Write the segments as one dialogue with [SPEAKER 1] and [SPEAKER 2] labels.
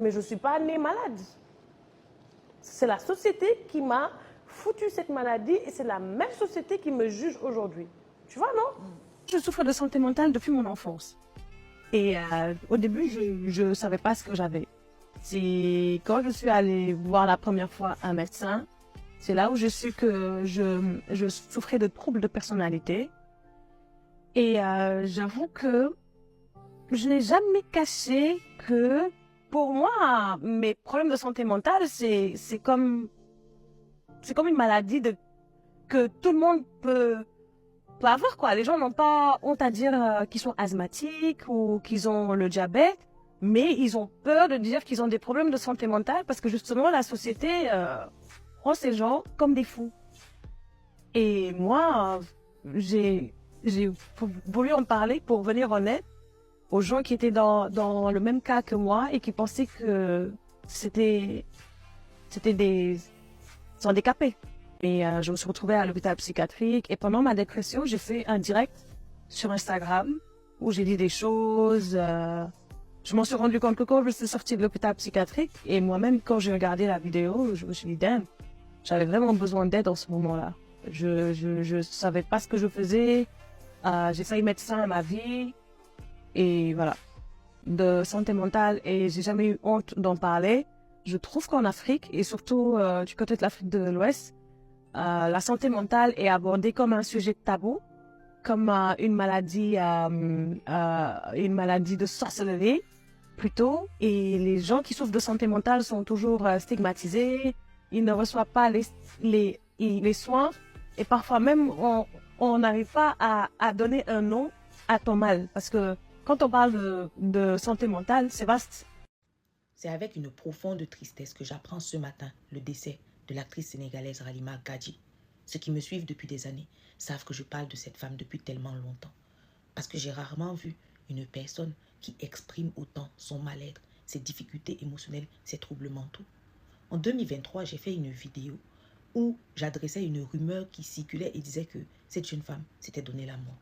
[SPEAKER 1] Mais je ne suis pas née malade. C'est la société qui m'a foutu cette maladie et c'est la même société qui me juge aujourd'hui. Tu vois, non?
[SPEAKER 2] Je souffre de santé mentale depuis mon enfance. Et au début, je ne savais pas ce que j'avais. C'est quand je suis allée voir la première fois un médecin, c'est là où je su que je souffrais de troubles de personnalité. Et j'avoue que je n'ai jamais caché que pour moi, mes problèmes de santé mentale, c'est comme une maladie que tout le monde peut avoir, quoi. Les gens n'ont pas honte à dire qu'ils sont asthmatiques ou qu'ils ont le diabète, mais ils ont peur de dire qu'ils ont des problèmes de santé mentale parce que justement, la société prend ces gens comme des fous. Et moi, j'ai voulu en parler pour venir en aide aux gens qui étaient dans le même cas que moi et qui pensaient que c'était des handicapés. Et je me suis retrouvée à l'hôpital psychiatrique. Et pendant ma dépression, j'ai fait un direct sur Instagram où j'ai dit des choses. Je m'en suis rendu compte que quand je suis sortie de l'hôpital psychiatrique, et moi-même, quand j'ai regardé la vidéo, je me suis dit, damn, j'avais vraiment besoin d'aide en ce moment-là. Je savais pas ce que je faisais. J'ai failli mettre fin à ma vie. Et voilà, de santé mentale. Et j'ai jamais eu honte d'en parler. Je trouve qu'en Afrique, et surtout du côté de l'Afrique de l'Ouest, la santé mentale est abordée comme un sujet tabou, comme une maladie de sorcellerie plutôt. Et les gens qui souffrent de santé mentale sont toujours stigmatisés. Ils ne reçoivent pas les soins. Et parfois même, on n'arrive pas à donner un nom à ton mal. Parce que quand on parle de santé mentale, c'est vaste.
[SPEAKER 3] C'est avec une profonde tristesse que j'apprends ce matin le décès de l'actrice sénégalaise Halima Gadji. Ceux qui me suivent depuis des années savent que je parle de cette femme depuis tellement longtemps. Parce que j'ai rarement vu une personne qui exprime autant son mal-être, ses difficultés émotionnelles, ses troubles mentaux. En 2023, j'ai fait une vidéo où j'adressais une rumeur qui circulait et disait que cette jeune femme s'était donné la mort.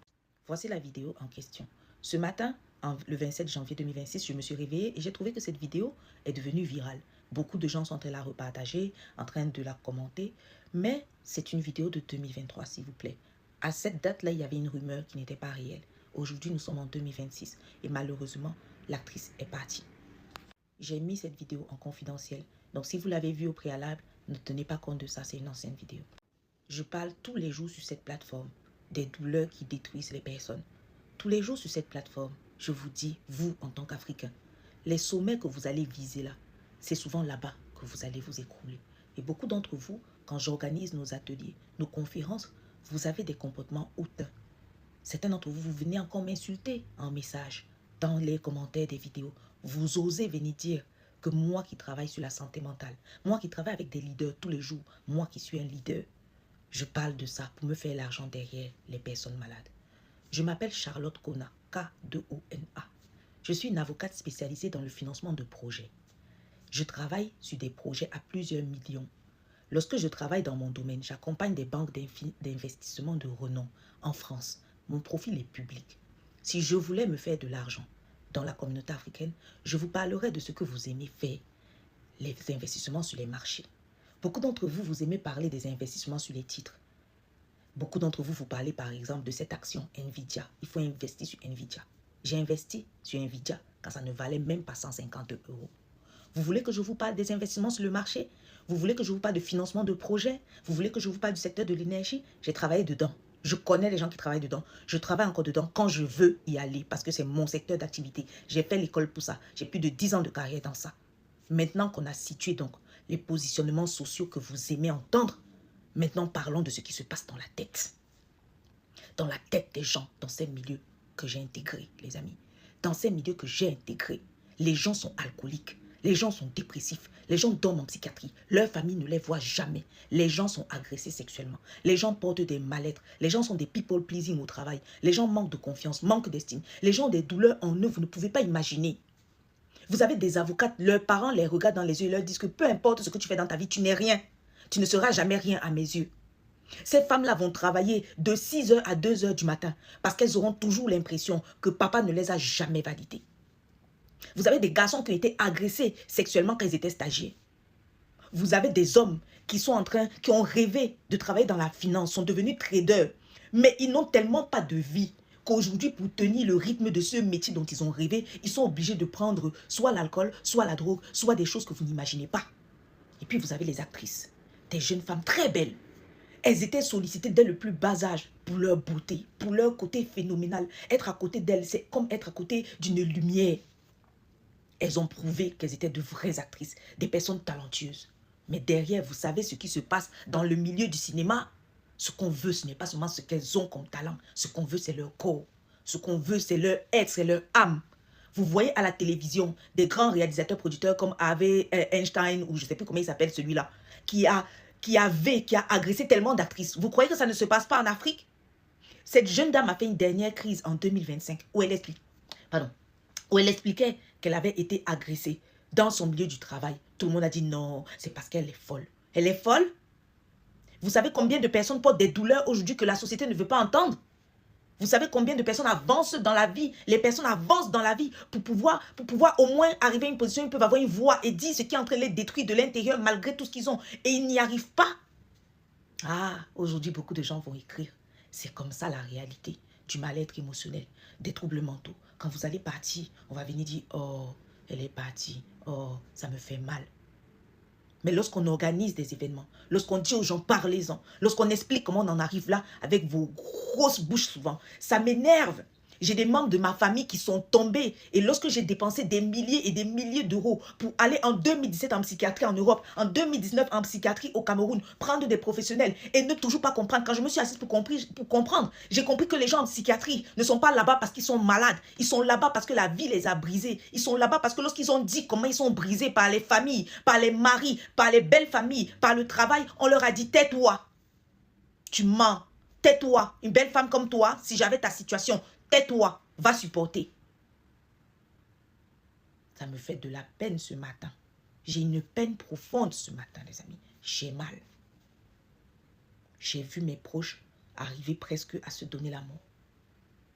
[SPEAKER 3] Voici la vidéo en question. Ce matin, le 27 janvier 2026, je me suis réveillée et j'ai trouvé que cette vidéo est devenue virale. Beaucoup de gens sont en train de la repartager, en train de la commenter, mais c'est une vidéo de 2023, s'il vous plaît. À cette date-là, il y avait une rumeur qui n'était pas réelle. Aujourd'hui, nous sommes en 2026 et malheureusement, l'actrice est partie. J'ai mis cette vidéo en confidentiel, donc si vous l'avez vue au préalable, ne tenez pas compte de ça, c'est une ancienne vidéo. Je parle tous les jours sur cette plateforme des douleurs qui détruisent les personnes. Tous les jours sur cette plateforme, je vous dis, vous en tant qu'Africains, les sommets que vous allez viser là, c'est souvent là-bas que vous allez vous écrouler. Et beaucoup d'entre vous, quand j'organise nos ateliers, nos conférences, vous avez des comportements hautains. Certains d'entre vous, vous venez encore m'insulter en message, dans les commentaires des vidéos. Vous osez venir dire que moi qui travaille sur la santé mentale, moi qui travaille avec des leaders tous les jours, moi qui suis un leader, je parle de ça pour me faire l'argent derrière les personnes malades. Je m'appelle Charlotte Kona, K-2-O-N-A. Je suis une avocate spécialisée dans le financement de projets. Je travaille sur des projets à plusieurs millions. Lorsque je travaille dans mon domaine, j'accompagne des banques d'investissement de renom en France. Mon profil est public. Si je voulais me faire de l'argent dans la communauté africaine, je vous parlerais de ce que vous aimez faire, les investissements sur les marchés. Beaucoup d'entre vous, vous aimez parler des investissements sur les titres. Beaucoup d'entre vous, vous parlez par exemple de cette action Nvidia. Il faut investir sur Nvidia. J'ai investi sur Nvidia quand ça ne valait même pas 150 €. Vous voulez que je vous parle des investissements sur le marché? Vous voulez que je vous parle de financement de projets? Vous voulez que je vous parle du secteur de l'énergie? J'ai travaillé dedans. Je connais les gens qui travaillent dedans. Je travaille encore dedans quand je veux y aller parce que c'est mon secteur d'activité. J'ai fait l'école pour ça. J'ai plus de 10 ans de carrière dans ça. Maintenant qu'on a situé donc les positionnements sociaux que vous aimez entendre, maintenant parlons de ce qui se passe dans la tête. Dans la tête des gens, dans ces milieux que j'ai intégrés, les amis. Dans ces milieux que j'ai intégrés, les gens sont alcooliques. Les gens sont dépressifs, les gens dorment en psychiatrie, leur famille ne les voit jamais. Les gens sont agressés sexuellement, les gens portent des mal-être, les gens sont des people pleasing au travail, les gens manquent de confiance, manquent d'estime, les gens ont des douleurs en eux, vous ne pouvez pas imaginer. Vous avez des avocates, leurs parents les regardent dans les yeux et leur disent que peu importe ce que tu fais dans ta vie, tu n'es rien. Tu ne seras jamais rien à mes yeux. Ces femmes-là vont travailler de 6 h à 2 h du matin parce qu'elles auront toujours l'impression que papa ne les a jamais validées. Vous avez des garçons qui ont été agressés sexuellement quand ils étaient stagiaires. Vous avez des hommes qui ont rêvé de travailler dans la finance, sont devenus traders. Mais ils n'ont tellement pas de vie qu'aujourd'hui, pour tenir le rythme de ce métier dont ils ont rêvé, ils sont obligés de prendre soit l'alcool, soit la drogue, soit des choses que vous n'imaginez pas. Et puis vous avez les actrices, des jeunes femmes très belles. Elles étaient sollicitées dès le plus bas âge pour leur beauté, pour leur côté phénoménal. Être à côté d'elles, c'est comme être à côté d'une lumière. Elles ont prouvé qu'elles étaient de vraies actrices, des personnes talentueuses. Mais derrière, vous savez ce qui se passe dans le milieu du cinéma. Ce qu'on veut, ce n'est pas seulement ce qu'elles ont comme talent. Ce qu'on veut, c'est leur corps. Ce qu'on veut, c'est leur être, c'est leur âme. Vous voyez à la télévision des grands réalisateurs, producteurs comme Harvey Einstein, ou je ne sais plus comment il s'appelle celui-là, qui a agressé tellement d'actrices. Vous croyez que ça ne se passe pas en Afrique? Cette jeune dame a fait une dernière crise en 2025 où elle expliquait qu'elle avait été agressée dans son milieu du travail. Tout le monde a dit non, c'est parce qu'elle est folle. Elle est folle? Vous savez combien de personnes portent des douleurs aujourd'hui que la société ne veut pas entendre? Vous savez combien de personnes avancent dans la vie? Les personnes avancent dans la vie pour pouvoir au moins arriver à une position, ils peuvent avoir une voix et dire ce qui est en train de les détruire de l'intérieur malgré tout ce qu'ils ont. Et ils n'y arrivent pas. Ah, aujourd'hui, beaucoup de gens vont écrire. C'est comme ça la réalité du mal-être émotionnel, des troubles mentaux. Quand vous allez partir, on va venir dire, oh, elle est partie, oh, ça me fait mal. Mais lorsqu'on organise des événements, lorsqu'on dit aux gens, parlez-en, lorsqu'on explique comment on en arrive là, avec vos grosses bouches souvent, ça m'énerve. J'ai des membres de ma famille qui sont tombés. Et lorsque j'ai dépensé des milliers et des milliers d'euros pour aller en 2017 en psychiatrie en Europe, en 2019 en psychiatrie au Cameroun, prendre des professionnels et ne toujours pas comprendre. Quand je me suis assise pour comprendre, j'ai compris que les gens en psychiatrie ne sont pas là-bas parce qu'ils sont malades. Ils sont là-bas parce que la vie les a brisés. Ils sont là-bas parce que lorsqu'ils ont dit comment ils sont brisés par les familles, par les maris, par les belles familles, par le travail, on leur a dit tais-toi. Tu mens. Tais-toi. Une belle femme comme toi, si j'avais ta situation, tais-toi, va supporter. Ça me fait de la peine ce matin. J'ai une peine profonde ce matin, les amis. J'ai mal. J'ai vu mes proches arriver presque à se donner la mort.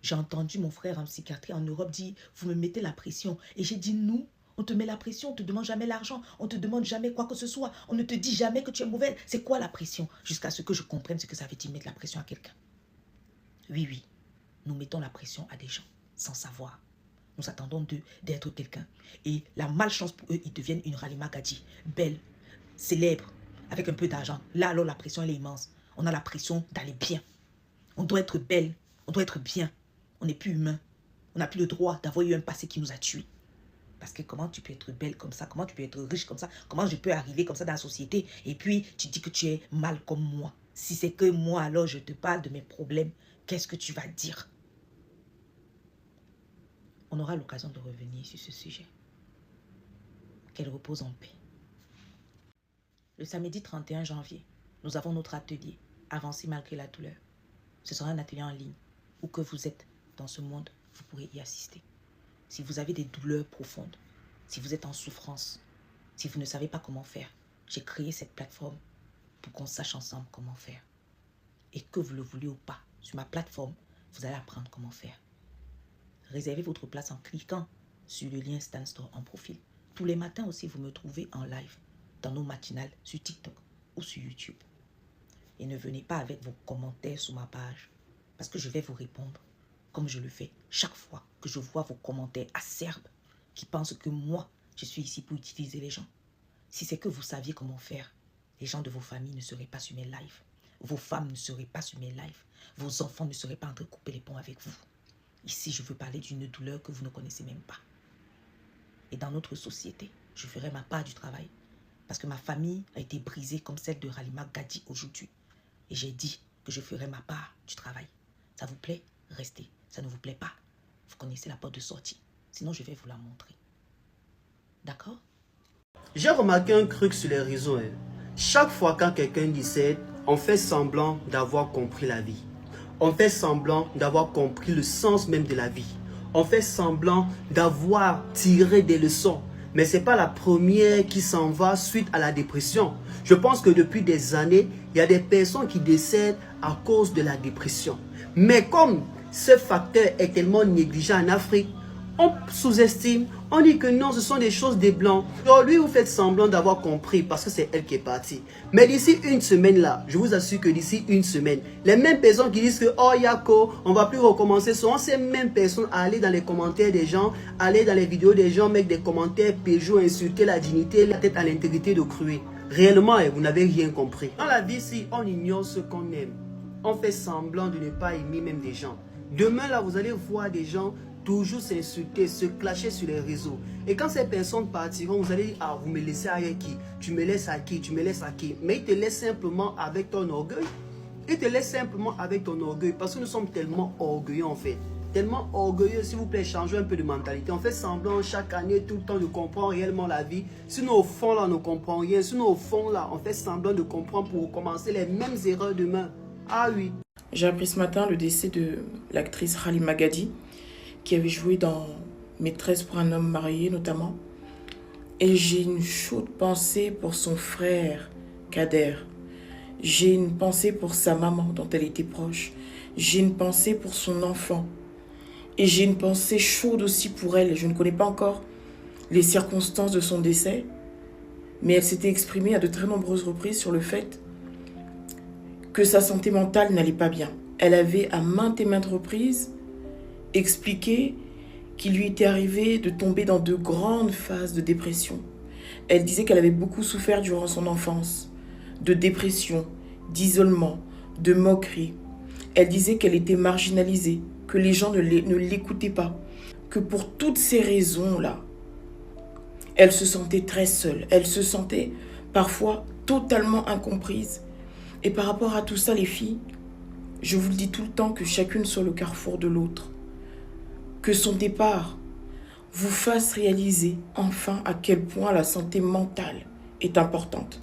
[SPEAKER 3] J'ai entendu mon frère en psychiatrie en Europe dire, vous me mettez la pression. Et j'ai dit, nous, on te met la pression, on ne te demande jamais l'argent, on ne te demande jamais quoi que ce soit, on ne te dit jamais que tu es mauvaise. C'est quoi la pression? Jusqu'à ce que je comprenne ce que ça veut dire mettre la pression à quelqu'un. Oui, oui. Nous mettons la pression à des gens sans savoir. Nous attendons d'eux d'être quelqu'un. Et la malchance pour eux, ils deviennent une Halima Gadji, belle, célèbre, avec un peu d'argent. Là, alors, la pression, elle est immense. On a la pression d'aller bien. On doit être belle, on doit être bien. On n'est plus humain. On n'a plus le droit d'avoir eu un passé qui nous a tués. Parce que comment tu peux être belle comme ça? Comment tu peux être riche comme ça? Comment je peux arriver comme ça dans la société? Et puis, tu dis que tu es mal comme moi. Si c'est que moi, alors, je te parle de mes problèmes. Qu'est-ce que tu vas dire? On aura l'occasion de revenir sur ce sujet. Qu'elle repose en paix. Le samedi 31 janvier, nous avons notre atelier « Avancer malgré la douleur ». Ce sera un atelier en ligne. Où que vous êtes dans ce monde, vous pourrez y assister. Si vous avez des douleurs profondes, si vous êtes en souffrance, si vous ne savez pas comment faire, j'ai créé cette plateforme pour qu'on sache ensemble comment faire. Et que vous le voulez ou pas, sur ma plateforme, vous allez apprendre comment faire. Réservez votre place en cliquant sur le lien Stan Store en profil. Tous les matins aussi, vous me trouvez en live dans nos matinales sur TikTok ou sur YouTube. Et ne venez pas avec vos commentaires sous ma page parce que je vais vous répondre comme je le fais chaque fois que je vois vos commentaires acerbes qui pensent que moi, je suis ici pour utiliser les gens. Si c'est que vous saviez comment faire, les gens de vos familles ne seraient pas sur mes lives. Vos femmes ne seraient pas sur mes lives. Vos enfants ne seraient pas en train de couper les ponts avec vous. Ici, je veux parler d'une douleur que vous ne connaissez même pas. Et dans notre société, je ferai ma part du travail. Parce que ma famille a été brisée comme celle de Halima Gadji aujourd'hui. Et j'ai dit que je ferai ma part du travail. Ça vous plaît? Restez. Ça ne vous plaît pas? Vous connaissez la porte de sortie. Sinon, je vais vous la montrer. D'accord?
[SPEAKER 4] J'ai remarqué un truc sur les réseaux. Chaque fois quand quelqu'un décède, on fait semblant d'avoir compris la vie. On fait semblant d'avoir compris le sens même de la vie. On fait semblant d'avoir tiré des leçons. Mais ce n'est pas la première qui s'en va suite à la dépression. Je pense que depuis des années, il y a des personnes qui décèdent à cause de la dépression. Mais comme ce facteur est tellement négligé en Afrique, On sous-estime, on dit que non, ce sont des choses des blancs. Alors lui, vous faites semblant d'avoir compris parce que c'est elle qui est partie. Mais d'ici une semaine là, je vous assure que d'ici une semaine, les mêmes personnes qui disent que oh Yako, on va plus recommencer, seront ces mêmes personnes à aller dans les commentaires des gens, aller dans les vidéos des gens, mettre des commentaires péjo, insulter la dignité, la tête à l'intégrité de Crué. Réellement, vous n'avez rien compris. Dans la vie, si on ignore ce qu'on aime, on fait semblant de ne pas aimer même des gens. Demain là, vous allez voir des gens toujours s'insulter, se clasher sur les réseaux. Et quand ces personnes partiront, vous allez dire, ah, vous me laissez avec qui? Tu me laisses à qui? Tu me laisses à qui? Mais ils te laissent simplement avec ton orgueil. Ils te laissent simplement avec ton orgueil. Parce que nous sommes tellement orgueilleux en fait. Tellement orgueilleux, s'il vous plaît, changez un peu de mentalité. On fait semblant chaque année, tout le temps, de comprendre réellement la vie. Sinon, au fond, là, on ne comprend rien. Sinon, au fond, là, on fait semblant de comprendre pour recommencer les mêmes erreurs demain. Ah oui.
[SPEAKER 5] J'ai appris ce matin le décès de l'actrice Halima Gadi, qui avait joué dans Maîtresse pour un homme marié notamment. Et j'ai une chaude pensée pour son frère, Kader. J'ai une pensée pour sa maman dont elle était proche. J'ai une pensée pour son enfant. Et j'ai une pensée chaude aussi pour elle. Je ne connais pas encore les circonstances de son décès, mais elle s'était exprimée à de très nombreuses reprises sur le fait que sa santé mentale n'allait pas bien. Elle avait à maintes et maintes reprises expliqué qu'il lui était arrivé de tomber dans de grandes phases de dépression. Elle disait qu'elle avait beaucoup souffert durant son enfance, de dépression, d'isolement, de moquerie. Elle disait qu'elle était marginalisée, que les gens ne l'écoutaient pas, que pour toutes ces raisons-là, elle se sentait très seule. Elle se sentait parfois totalement incomprise. Et par rapport à tout ça, les filles, je vous le dis tout le temps, que chacune soit le carrefour de l'autre. Que son départ vous fasse réaliser enfin à quel point la santé mentale est importante.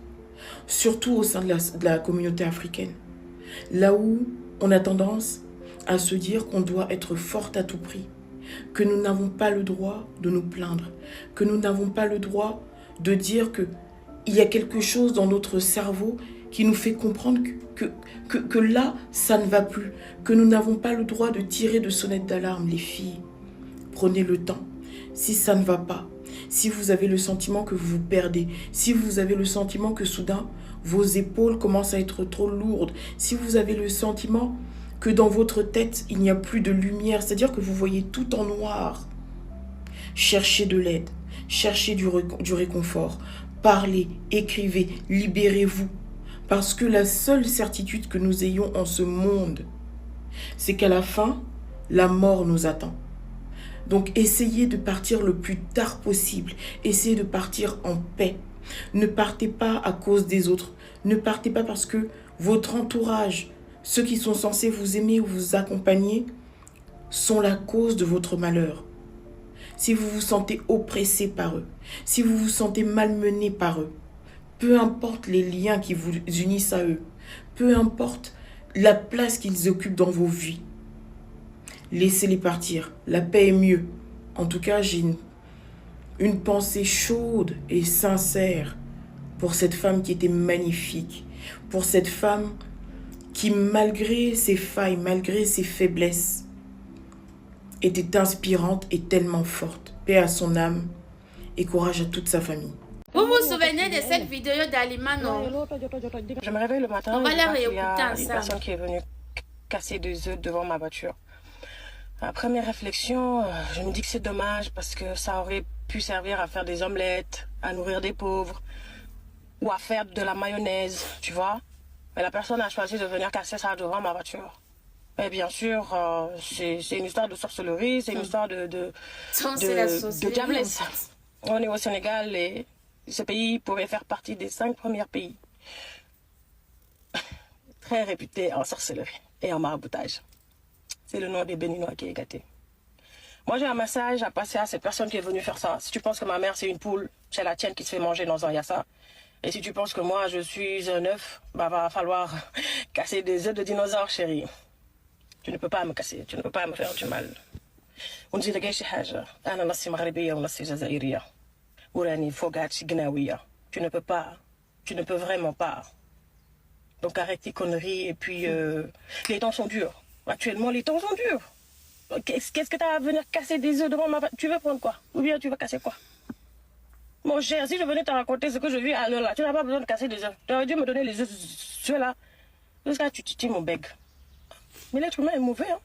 [SPEAKER 5] Surtout au sein de la communauté africaine. Là où on a tendance à se dire qu'on doit être forte à tout prix. Que nous n'avons pas le droit de nous plaindre. Que nous n'avons pas le droit de dire qu'il y a quelque chose dans notre cerveau qui nous fait comprendre que là, ça ne va plus. Que nous n'avons pas le droit de tirer de sonnette d'alarme, les filles. Prenez le temps. Si ça ne va pas, si vous avez le sentiment que vous vous perdez, si vous avez le sentiment que soudain, vos épaules commencent à être trop lourdes, si vous avez le sentiment que dans votre tête, il n'y a plus de lumière, c'est-à-dire que vous voyez tout en noir, cherchez de l'aide, cherchez du réconfort, parlez, écrivez, libérez-vous. Parce que la seule certitude que nous ayons en ce monde, c'est qu'à la fin, la mort nous attend. Donc essayez de partir le plus tard possible. Essayez de partir en paix. Ne partez pas à cause des autres. Ne partez pas parce que votre entourage, ceux qui sont censés vous aimer ou vous accompagner, sont la cause de votre malheur. Si vous vous sentez oppressé par eux, si vous vous sentez malmené par eux, peu importe les liens qui vous unissent à eux, peu importe la place qu'ils occupent dans vos vies, laissez-les partir. La paix est mieux. En tout cas, j'ai une pensée chaude et sincère pour cette femme qui était magnifique. Pour cette femme qui, malgré ses failles, malgré ses faiblesses, était inspirante et tellement forte. Paix à son âme et courage à toute sa famille.
[SPEAKER 6] Vous vous souvenez de cette vidéo d'Halima, non?
[SPEAKER 2] Je me réveille le matin,
[SPEAKER 6] On va la
[SPEAKER 2] il y a
[SPEAKER 6] réécouter
[SPEAKER 2] une
[SPEAKER 6] ensemble.
[SPEAKER 2] personne qui est venue casser des œufs devant ma voiture. Après mes réflexions, je me dis que c'est dommage parce que ça aurait pu servir à faire des omelettes, à nourrir des pauvres ou à faire de la mayonnaise, tu vois. Mais la personne a choisi de venir casser ça devant ma voiture. Et bien sûr, c'est une histoire de sorcellerie, c'est une histoire de diablesse. On est au Sénégal et ce pays pourrait faire partie des 5 premiers pays très réputés en sorcellerie et en maraboutage. C'est le nom des Béninois qui est gâté. Moi, j'ai un message à passer à cette personne qui est venue faire ça. Si tu penses que ma mère, c'est une poule, c'est la tienne qui se fait manger dans un yassa. Et si tu penses que moi, je suis un œuf, bah, va falloir casser des œufs de dinosaures, chérie. Tu ne peux pas me casser, tu ne peux pas me faire du mal. Tu ne peux pas, tu ne peux vraiment pas. Donc arrête tes conneries et puis les temps sont durs. Actuellement, les temps sont durs. Qu'est-ce que tu as à venir casser des œufs devant ma... Tu veux prendre quoi? Ou bien tu veux casser quoi? Mon cher, si je venais te raconter ce que je vis à l'heure là, tu n'as pas besoin de casser des œufs. Tu aurais dû me donner les œufs, ceux-là. Jusqu'à tu titilles mon bec. Mais l'être humain est mauvais, hein.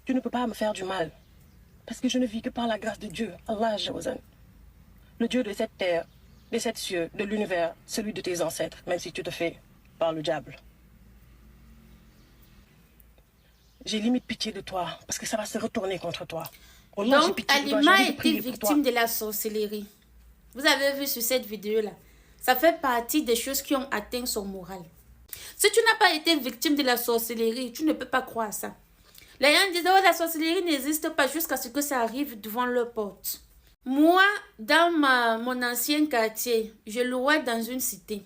[SPEAKER 2] Tu ne peux pas me faire du mal. Parce que je ne vis que par la grâce de Dieu, Allah Jawazan. Le Dieu de cette terre, de sept cieux, de l'univers, celui de tes ancêtres, même si tu te fais par le diable. J'ai limite pitié de toi, parce que ça va se retourner contre toi. Allah, j'ai
[SPEAKER 6] Donc,
[SPEAKER 2] pitié de toi,
[SPEAKER 6] Halima
[SPEAKER 2] j'ai envie de
[SPEAKER 6] était
[SPEAKER 2] prier pour toi.
[SPEAKER 6] victime de la sorcellerie. Vous avez vu sur cette vidéo-là. Ça fait partie des choses qui ont atteint son moral. Si tu n'as pas été victime de la sorcellerie, tu ne peux pas croire ça. Les gens disent, oh, la sorcellerie n'existe pas jusqu'à ce que ça arrive devant leur porte. Moi, dans mon ancien quartier, je louais dans une cité.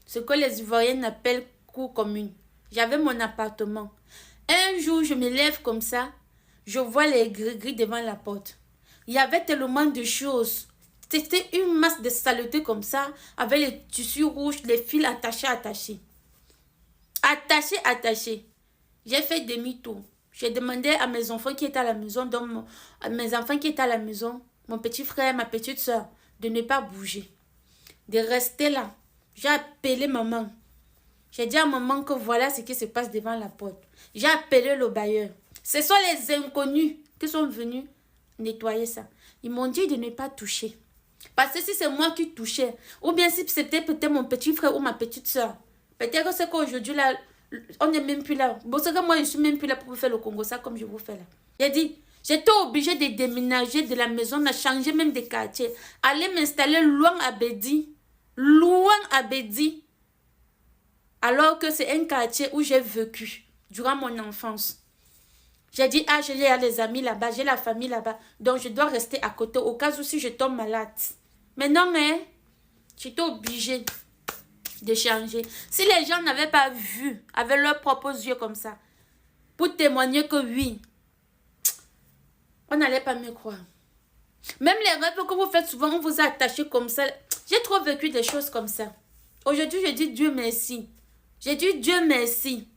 [SPEAKER 6] Ce que les Ivoiriens appellent cour commune. J'avais mon appartement. Un jour, je me lève comme ça. Je vois les gris-gris devant la porte. Il y avait tellement de choses. C'était une masse de saleté comme ça, avec les tissus rouges, les fils attachés. Attachés. J'ai fait demi-tour. J'ai demandé à mes enfants qui étaient à la maison, mon petit frère, ma petite soeur, de ne pas bouger, de rester là. J'ai appelé maman. J'ai dit à maman que voilà ce qui se passe devant la porte. J'ai appelé le bailleur. Ce sont les inconnus qui sont venus nettoyer ça. Ils m'ont dit de ne pas toucher. Parce que si c'est moi qui touchais, ou bien si c'était peut-être mon petit frère ou ma petite soeur, peut-être que c'est qu'aujourd'hui là, on n'est même plus là. Bon, c'est que moi je suis même plus là pour vous faire le Congo, ça comme je vous fais là. J'ai dit, j'étais obligée de déménager de la maison, de changer même de quartier, aller m'installer loin à Bédi. Alors que c'est un quartier où j'ai vécu durant mon enfance. J'ai dit, ah, j'ai les amis là-bas, j'ai la famille là-bas. Donc, je dois rester à côté au cas où si je tombe malade. Mais non, hein, j'étais obligée de changer. Si les gens n'avaient pas vu avec leurs propres yeux comme ça, pour témoigner que oui, on n'allait pas me croire. Même les rêves que vous faites souvent, on vous a attaché comme ça. J'ai trop vécu des choses comme ça. Aujourd'hui, je dis Dieu merci. J'ai dit Dieu merci.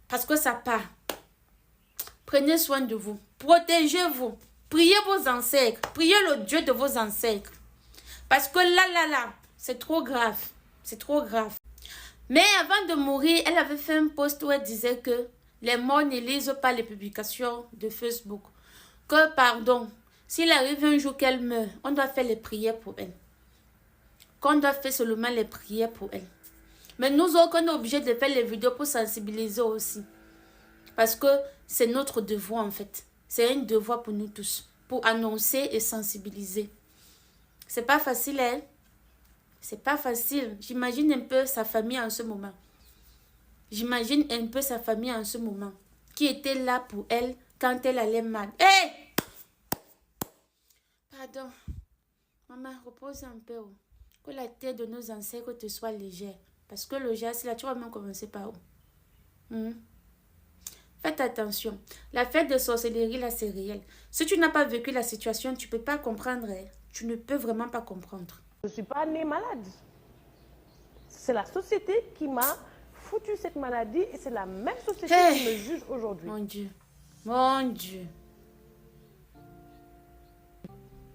[SPEAKER 6] Parce que ça part. Prenez soin de vous. Protégez-vous. Priez vos ancêtres. Priez le Dieu de vos ancêtres. Parce que là, c'est trop grave. C'est trop grave. Mais avant de mourir, elle avait fait un post où elle disait que les morts ne lisent pas les publications de Facebook. Que, pardon, s'il arrive un jour qu'elle meurt, on doit faire les prières pour elle. Qu'on doit faire seulement les prières pour elle. Mais nous autres, on est obligés de faire les vidéos pour sensibiliser aussi. Parce que c'est notre devoir en fait. C'est un devoir pour nous tous. Pour annoncer et sensibiliser. C'est pas facile, hein? C'est pas facile. J'imagine un peu sa famille en ce moment. J'imagine un peu sa famille en ce moment. Qui était là pour elle quand elle allait mal. Hé! Hey! Pardon. Maman, repose un peu. Oh. Que la tête de nos ancêtres te soit légère. Parce que le geste, là, tu vas même commencer par où? Faites attention. La fête de sorcellerie, là, c'est réel. Si tu n'as pas vécu la situation, tu ne peux pas comprendre. Hein. Tu ne peux vraiment pas comprendre.
[SPEAKER 1] Je ne suis pas née malade. C'est la société qui m'a foutu cette maladie et c'est la même société qui me juge aujourd'hui.
[SPEAKER 6] Mon Dieu. Mon Dieu.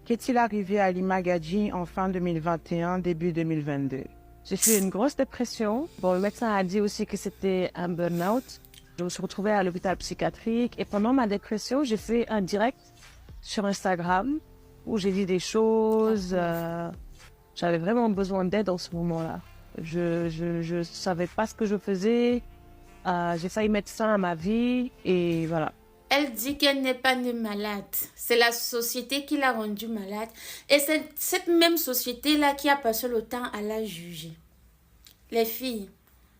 [SPEAKER 7] Qu'est-il arrivé à Halima Gadji en fin 2021, début 2022?
[SPEAKER 2] J'ai fait une grosse dépression. Bon, le médecin a dit aussi que c'était un burn-out. Je me suis retrouvée à l'hôpital psychiatrique et pendant ma dépression, j'ai fait un direct sur Instagram où j'ai dit des choses. J'avais vraiment besoin d'aide en ce moment-là. Je savais pas ce que je faisais. J'ai failli mettre fin à ma vie et voilà.
[SPEAKER 6] Elle dit qu'elle n'est pas née malade. C'est la société qui l'a rendue malade. Et c'est cette même société-là qui a passé le temps à la juger. Les filles,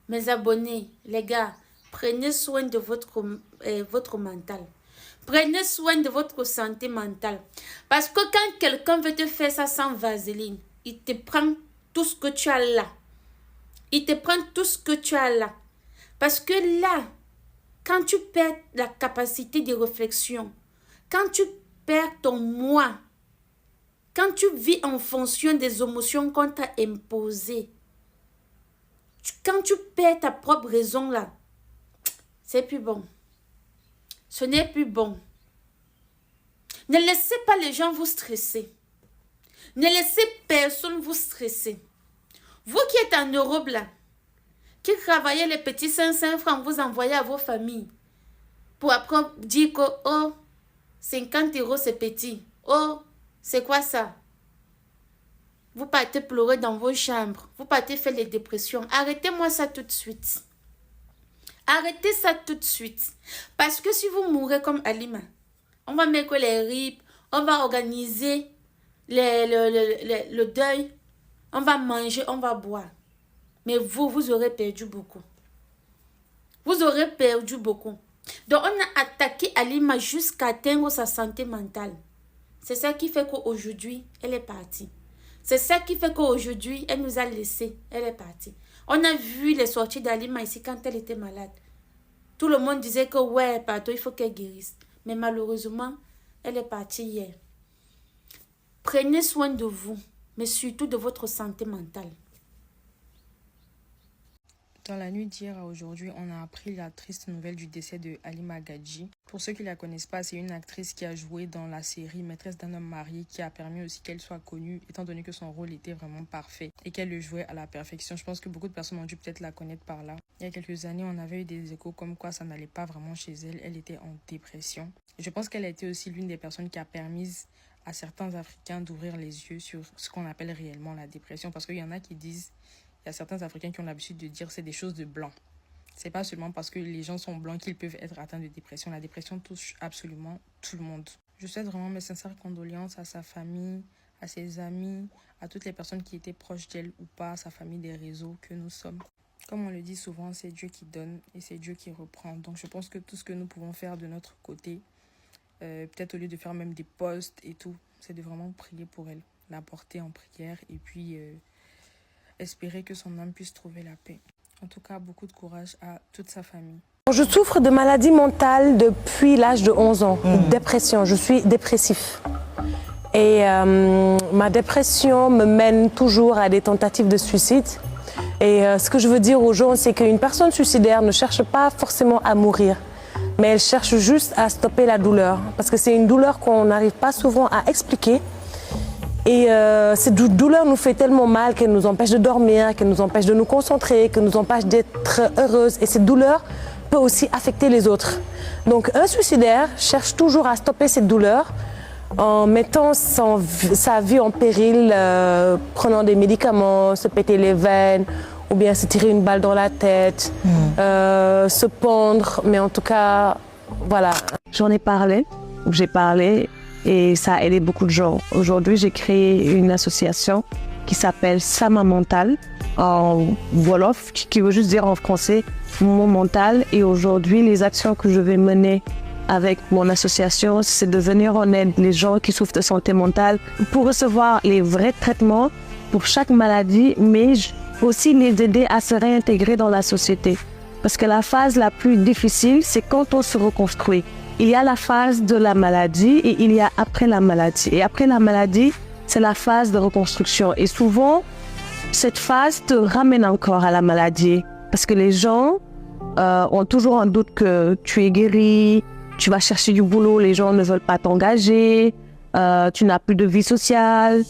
[SPEAKER 6] mes abonnés, les gars, prenez soin de votre mental. Prenez soin de votre santé mentale. Parce que quand quelqu'un veut te faire ça sans vaseline, il te prend tout ce que tu as là. Il te prend tout ce que tu as là. Parce que là, quand tu perds la capacité de réflexion, quand tu perds ton moi, quand tu vis en fonction des émotions qu'on t'a imposées, quand tu perds ta propre raison là, c'est plus bon. Ce n'est plus bon. Ne laissez pas les gens vous stresser. Ne laissez personne vous stresser. Vous qui êtes en Europe là, qui travaillez les petits 500 francs, vous envoyez à vos familles. Pour après dire que, oh, 50 € c'est petit. Oh, c'est quoi ça? Vous partez pleurer dans vos chambres. Vous partez faire les dépressions. Arrêtez-moi ça tout de suite. Arrêtez ça tout de suite. Parce que si vous mourrez comme Halima, on va mettre les ripes, on va organiser le deuil, on va manger, on va boire. Mais vous aurez perdu beaucoup. Vous aurez perdu beaucoup. Donc, on a attaqué Halima jusqu'à atteindre sa santé mentale. C'est ça qui fait qu'aujourd'hui, elle est partie. C'est ça qui fait qu'aujourd'hui, elle nous a laissés. Elle est partie. On a vu les sorties d'Halima ici quand elle était malade. Tout le monde disait que ouais, partout, il faut qu'elle guérisse. Mais malheureusement, elle est partie hier. Prenez soin de vous, mais surtout de votre santé mentale.
[SPEAKER 8] Dans la nuit d'hier à aujourd'hui, on a appris la triste nouvelle du décès de Halima Gadji. Pour ceux qui ne la connaissent pas, c'est une actrice qui a joué dans la série Maîtresse d'un homme marié, qui a permis aussi qu'elle soit connue, étant donné que son rôle était vraiment parfait et qu'elle le jouait à la perfection. Je pense que beaucoup de personnes ont dû peut-être la connaître par là. Il y a quelques années, on avait eu des échos comme quoi ça n'allait pas vraiment chez elle. Elle était en dépression. Je pense qu'elle a été aussi l'une des personnes qui a permis à certains Africains d'ouvrir les yeux sur ce qu'on appelle réellement la dépression. Parce qu'il y en a qui disent... Il y a certains Africains qui ont l'habitude de dire que c'est des choses de blanc. C'est pas seulement parce que les gens sont blancs qu'ils peuvent être atteints de dépression. La dépression touche absolument tout le monde. Je souhaite vraiment mes sincères condoléances à sa famille, à ses amis, à toutes les personnes qui étaient proches d'elle ou pas, à sa famille des réseaux que nous sommes. Comme on le dit souvent, c'est Dieu qui donne et c'est Dieu qui reprend. Donc je pense que tout ce que nous pouvons faire de notre côté, peut-être au lieu de faire même des posts et tout, c'est de vraiment prier pour elle, la porter en prière et puis... espérer que son âme puisse trouver la paix. En tout cas, beaucoup de courage à toute sa famille.
[SPEAKER 1] Je souffre de maladie mentale depuis l'âge de 11 ans. Dépression, je suis dépressif. Et ma dépression me mène toujours à des tentatives de suicide. Et ce que je veux dire aux gens, c'est qu'une personne suicidaire ne cherche pas forcément à mourir, mais elle cherche juste à stopper la douleur. Parce que c'est une douleur qu'on n'arrive pas souvent à expliquer. Et cette douleur nous fait tellement mal qu'elle nous empêche de dormir, qu'elle nous empêche de nous concentrer, qu'elle nous empêche d'être heureuse. Et cette douleur peut aussi affecter les autres. Donc un suicidaire cherche toujours à stopper cette douleur en mettant sa vie en péril, prenant des médicaments, se péter les veines ou bien se tirer une balle dans la tête, se pendre. Mais en tout cas, voilà.
[SPEAKER 2] J'en ai parlé, j'ai parlé. Et ça a aidé beaucoup de gens. Aujourd'hui, j'ai créé une association qui s'appelle Sama Mental, en Wolof, qui veut juste dire en français mon mental. Et aujourd'hui, les actions que je vais mener avec mon association, c'est de venir en aide les gens qui souffrent de santé mentale pour recevoir les vrais traitements pour chaque maladie, mais aussi les aider à se réintégrer dans la société. Parce que la phase la plus difficile, c'est quand on se reconstruit. Il y a la phase de la maladie et il y a après la maladie. Et après la maladie, c'est la phase de reconstruction. Et souvent, cette phase te ramène encore à la maladie. Parce que les gens ont toujours un doute que tu es guéri, tu vas chercher du boulot, les gens ne veulent pas t'engager, tu n'as plus de vie sociale,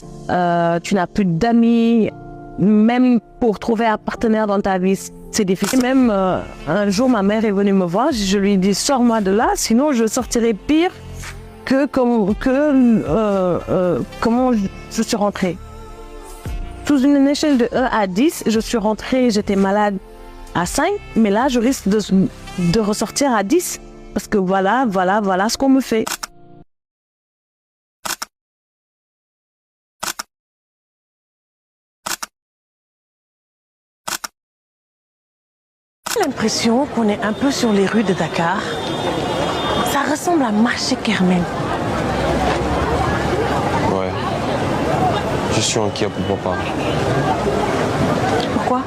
[SPEAKER 2] tu n'as plus d'amis. Même pour trouver un partenaire dans ta vie, c'est difficile. Même un jour, ma mère est venue me voir, je lui ai dit « Sors-moi de là, sinon je sortirai pire que comment je suis rentrée. » Sous une échelle de 1 à 10, je suis rentrée, j'étais malade à 5, mais là, je risque de ressortir à 10. Parce que voilà ce qu'on me fait.
[SPEAKER 1] J'ai l'impression qu'on est un peu sur les rues de Dakar. Ça ressemble à marché Kermel.
[SPEAKER 9] Ouais. Je suis inquiet pour papa.
[SPEAKER 1] Pourquoi?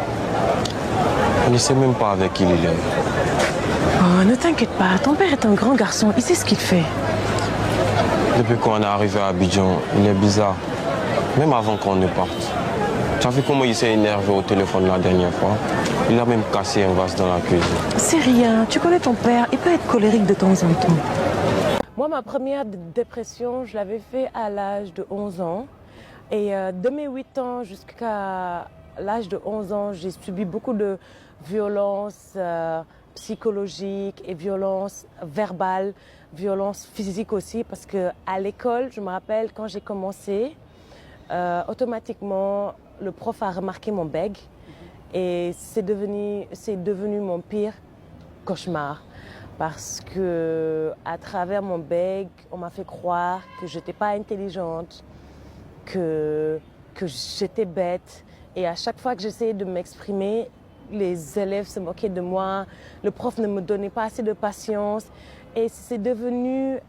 [SPEAKER 9] On ne sait même pas avec qui il est.
[SPEAKER 1] Oh, ne t'inquiète pas, ton père est un grand garçon, il sait ce qu'il fait.
[SPEAKER 9] Depuis qu'on est arrivé à Abidjan, il est bizarre. Même avant qu'on ne parte. Tu as vu comment il s'est énervé au téléphone la dernière fois? Il a même cassé un vase dans la cuisine.
[SPEAKER 1] C'est rien, tu connais ton père, il peut être colérique de temps en temps. Moi, ma première dépression, je l'avais fait à l'âge de 11 ans. Et de mes 8 ans jusqu'à l'âge de 11 ans, j'ai subi beaucoup de violences psychologiques et violences verbales, violences physiques aussi. Parce qu'à l'école, je me rappelle, quand j'ai commencé, automatiquement, le prof a remarqué mon bègue. Et c'est devenu mon pire cauchemar. Parce que à travers mon bègue, on m'a fait croire que je n'étais pas intelligente, que j'étais bête. Et à chaque fois que j'essayais de m'exprimer, les élèves se moquaient de moi, le prof ne me donnait pas assez de patience. Et c'est devenu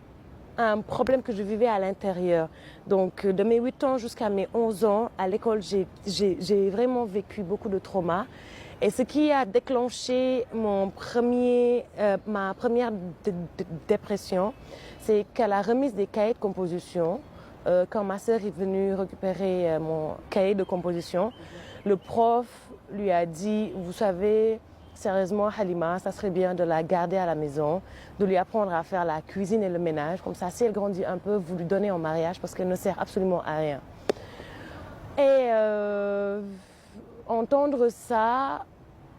[SPEAKER 1] un problème que je vivais à l'intérieur. Donc de mes 8 ans jusqu'à mes 11 ans, à l'école, j'ai vraiment vécu beaucoup de traumas. Et ce qui a déclenché ma première dépression, c'est qu'à la remise des cahiers de composition, quand ma sœur est venue récupérer mon cahier de composition, le prof lui a dit, vous savez, sérieusement Halima, ça serait bien de la garder à la maison, de lui apprendre à faire la cuisine et le ménage. Comme ça, si elle grandit un peu, vous lui donnez en mariage parce qu'elle ne sert absolument à rien. Et entendre ça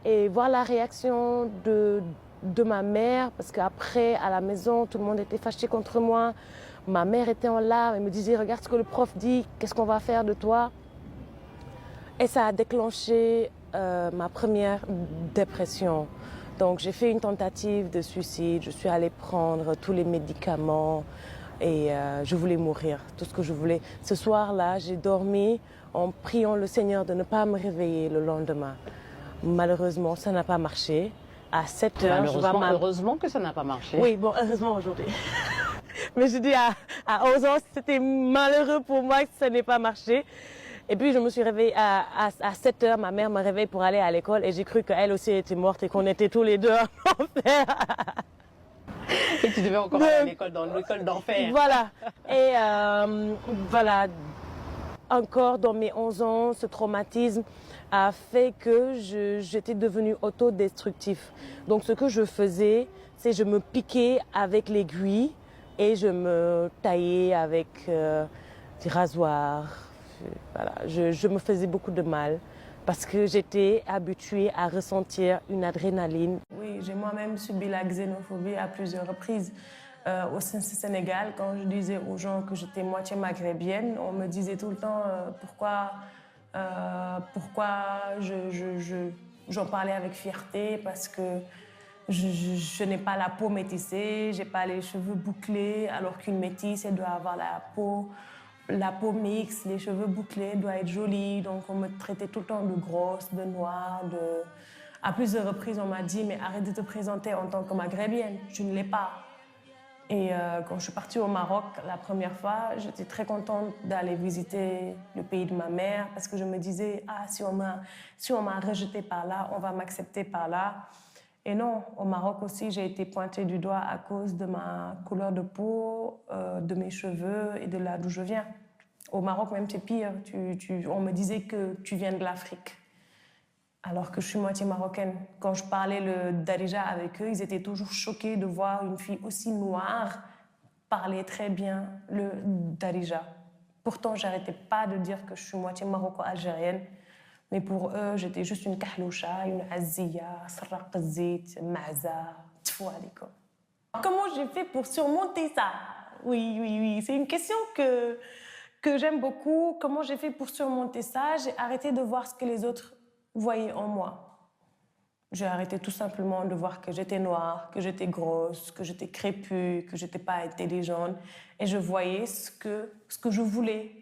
[SPEAKER 1] et voir la réaction de ma mère, parce qu'après, à la maison, tout le monde était fâché contre moi. Ma mère était en larmes, elle me disait, regarde ce que le prof dit, qu'est-ce qu'on va faire de toi? Et ça a déclenché ma première dépression. Donc j'ai fait une tentative de suicide, je suis allée prendre tous les médicaments et je voulais mourir, tout ce que je voulais. Ce soir-là, j'ai dormi en priant le Seigneur de ne pas me réveiller le lendemain. Malheureusement, ça n'a pas marché. À 7 heures, je vais
[SPEAKER 10] Heureusement que ça n'a pas marché.
[SPEAKER 1] Oui, bon, heureusement aujourd'hui. Mais je dis à 11 ans, c'était malheureux pour moi que ça n'ait pas marché. Et puis je me suis réveillée à 7 heures, ma mère me réveille pour aller à l'école et j'ai cru qu'elle aussi était morte et qu'on était tous les deux en enfer.
[SPEAKER 10] Et tu devais encore aller à l'école, dans l'école d'enfer.
[SPEAKER 1] Voilà. Et voilà, encore dans mes 11 ans, ce traumatisme a fait que j'étais devenue autodestructif. Donc ce que je faisais, c'est je me piquais avec l'aiguille et je me taillais avec des rasoirs. Voilà, je me faisais beaucoup de mal parce que j'étais habituée à ressentir une adrénaline. Oui, j'ai moi-même subi la xénophobie à plusieurs reprises. Au Sénégal, quand je disais aux gens que j'étais moitié maghrébienne, on me disait tout le temps pourquoi j'en parlais avec fierté, parce que je n'ai pas la peau métissée, j'ai pas les cheveux bouclés, alors qu'une métisse, elle doit avoir la peau mixte, les cheveux bouclés, elle doit être jolie. Donc on me traitait tout le temps de grosse, de noire, À plusieurs reprises, on m'a dit, mais arrête de te présenter en tant que maghrébienne, tu ne l'es pas. Et quand je suis partie au Maroc la première fois, j'étais très contente d'aller visiter le pays de ma mère parce que je me disais, ah, si on m'a rejetée par là, on va m'accepter par là. Et non, au Maroc aussi, j'ai été pointée du doigt à cause de ma couleur de peau, de mes cheveux et de là d'où je viens. Au Maroc, même, c'est pire. On me disait que tu viens de l'Afrique, alors que je suis moitié marocaine. Quand je parlais le darija avec eux, ils étaient toujours choqués de voir une fille aussi noire parler très bien le darija. Pourtant, j'arrêtais pas de dire que je suis moitié maroco-algérienne. Mais pour eux, j'étais juste une kahloucha, une azia, sarraq zit, maza, tfou alaikum. Comment j'ai fait pour surmonter ça? Oui. C'est une question que j'aime beaucoup. Comment j'ai fait pour surmonter ça? J'ai arrêté de voir ce que les autres voyaient en moi. J'ai arrêté tout simplement de voir que j'étais noire, que j'étais grosse, que j'étais crépue, que j'étais pas intelligente. Et je voyais ce que je voulais.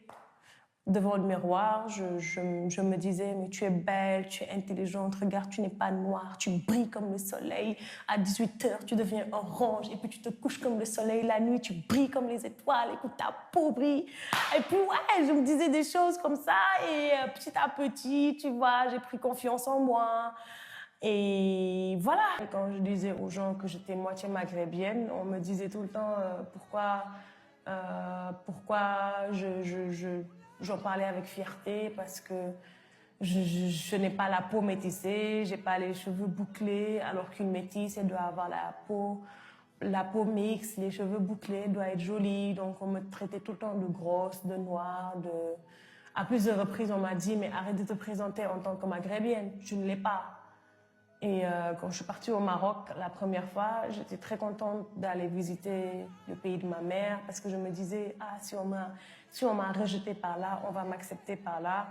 [SPEAKER 1] Devant le miroir, je me disais, mais tu es belle, tu es intelligente, regarde, tu n'es pas noire, tu brilles comme le soleil. À 18h, tu deviens orange et puis tu te couches comme le soleil. La nuit, tu brilles comme les étoiles, écoute, ta peau brille. Et puis ouais, je me disais des choses comme ça et petit à petit, tu vois, j'ai pris confiance en moi. Et voilà. Quand je disais aux gens que j'étais moitié maghrébienne, on me disait tout le temps pourquoi j'en parlais avec fierté, parce que Je n'ai pas la peau métissée, j'ai pas les cheveux bouclés, alors qu'une métisse, elle doit avoir la peau mixte, les cheveux bouclés, doit être jolie. Donc, on me traitait tout le temps de grosse, de noire, À plusieurs reprises, on m'a dit, mais arrête de te présenter en tant que maghrébienne, tu ne l'es pas. Et quand je suis partie au Maroc la première fois, j'étais très contente d'aller visiter le pays de ma mère parce que je me disais, ah, si on m'a rejetée par là, on va m'accepter par là.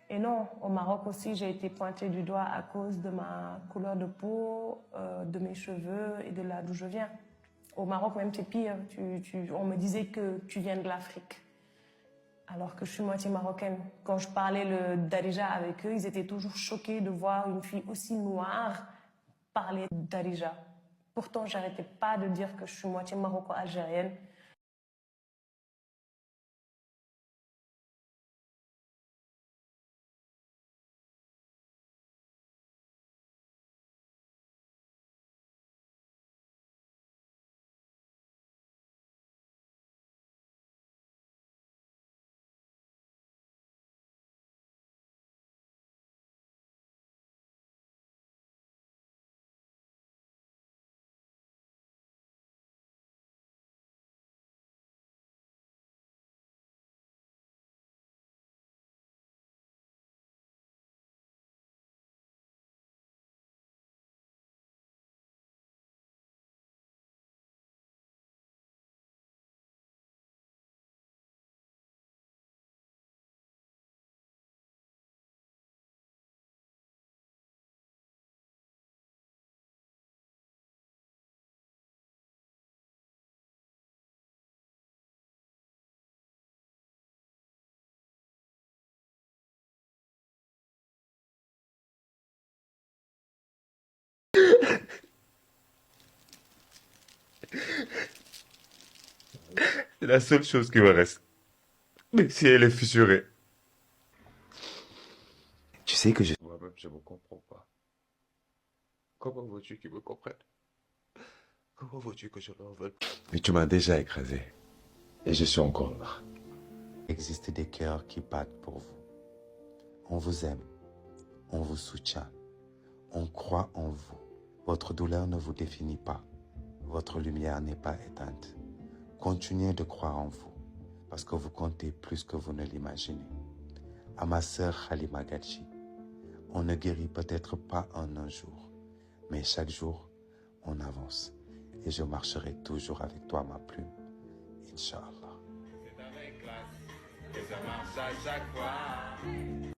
[SPEAKER 1] Et non, au Maroc aussi, j'ai été pointée du doigt à cause de ma couleur de peau, de mes cheveux et de là d'où je viens. Au Maroc, même, c'est pire. On me disait que tu viens de l'Afrique, alors que je suis moitié marocaine. Quand je parlais le Darija avec eux, ils étaient toujours choqués de voir une fille aussi noire parler Darija. Pourtant, j'arrêtais pas de dire que je suis moitié maroco-algérienne.
[SPEAKER 11] C'est la seule chose qui me reste. Mais si elle est fissurée. Tu sais que moi-même, je me comprends pas. Comment veux-tu qu'ils me comprennent? Comment veux-tu que je leur veuille? Mais tu m'as déjà écrasé. Et je suis encore là.
[SPEAKER 12] Il existe des cœurs qui battent pour vous. On vous aime. On vous soutient. On croit en vous. Votre douleur ne vous définit pas. Votre lumière n'est pas éteinte. Continuez de croire en vous, parce que vous comptez plus que vous ne l'imaginez. À ma sœur Halima Gadji, on ne guérit peut-être pas en un jour, mais chaque jour, on avance. Et je marcherai toujours avec toi, ma plume. Inch'Allah.
[SPEAKER 11] C'est avec classe que ça marche à chaque fois.